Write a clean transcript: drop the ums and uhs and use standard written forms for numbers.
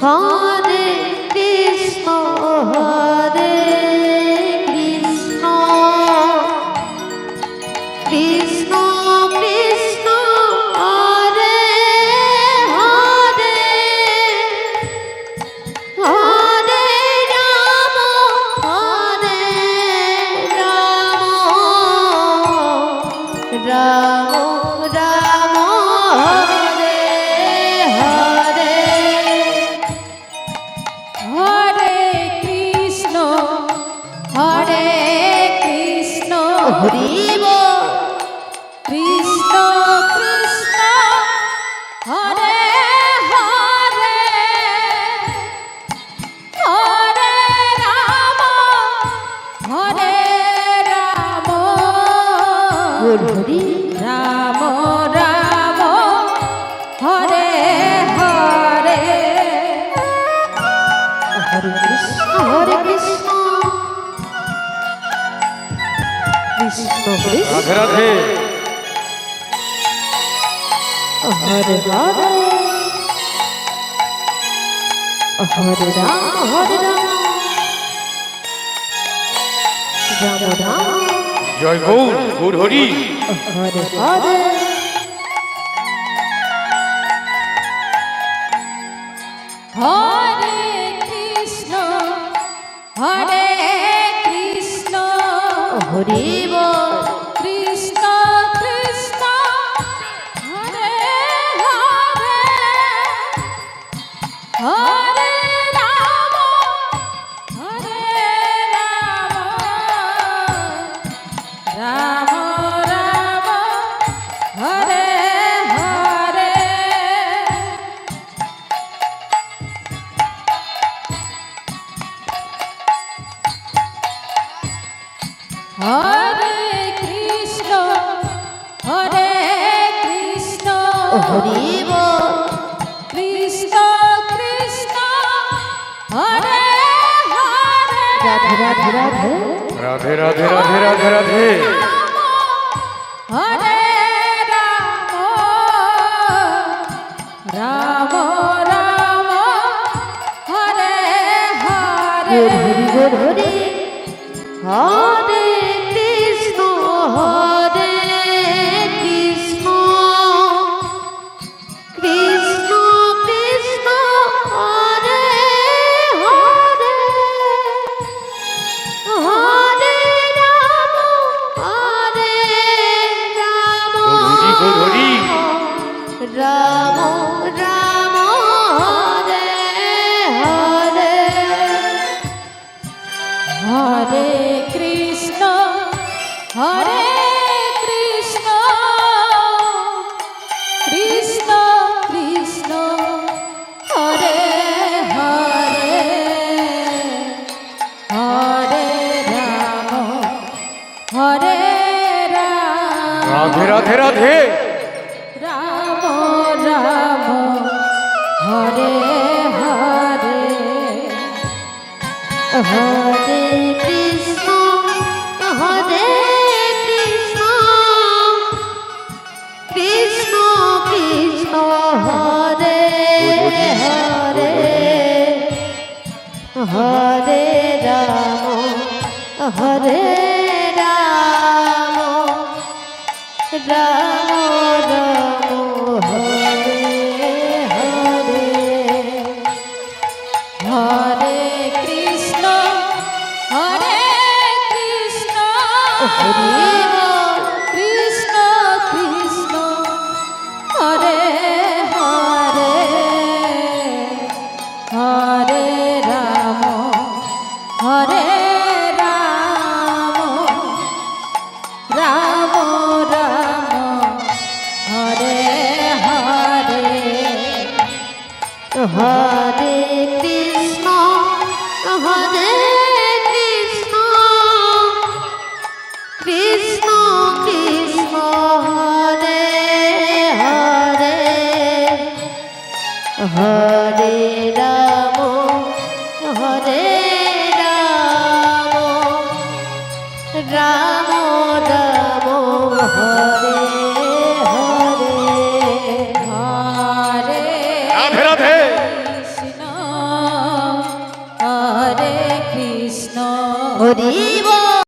হরে Krishna হরে Krishna Krishna Krishna Hare Hare Hare Ram Ram Ram Hare Hare Hare Krishna হরে Krishna Hari বল Krishna Krishna Hare Hare Hare Ram হরে Ram Hari Ram Ram Hare Hare Hare Krishna Krishna Krishna Radhe Radhe Hare Hare Hare Ram Ram Ram জয় Gour Gour Hari Hare Hare Hare Krishna হরে Krishna Hari বল Krishna Krishna Hare Hare Hare Ram হরে Ram Ram Ram Hare Hare Hare Krishna হরে Krishna Hari বল Krishna Krishna Hare Hare Radhe Radhe Radhe Radhe Radhe Radhe Radhe Radhe হরে Ram Ram Ram Hare Hare Hari বল Hari হরে Krishna হরে Krishna Krishna Krishna Hare Hare Hare Ram Gour Hari Gour Hari Ram Ram Hare Hare Hare Krishna হরে Krishna Krishna Krishna Hare Hare Hare Ram হরে Ram Radhe Radhe Radhe Ram Ram Hare Hare Hare Krishna হরে Krishna Krishna Krishna Hare Hare Hare Ram হরে Ram Ram Ram Hare Hare Hare Krishna হরে Krishna Hari বল Krishna Krishna Hare Hare Hare Ram হরে Ram Ram Ram Hare Hare Hare Krishna হরে Krishna Krishna Krishna Hare Hare Hare Ram হরে Ram Ram Ram Hare Hare Hare Radhe Radhe Krishna Hari বল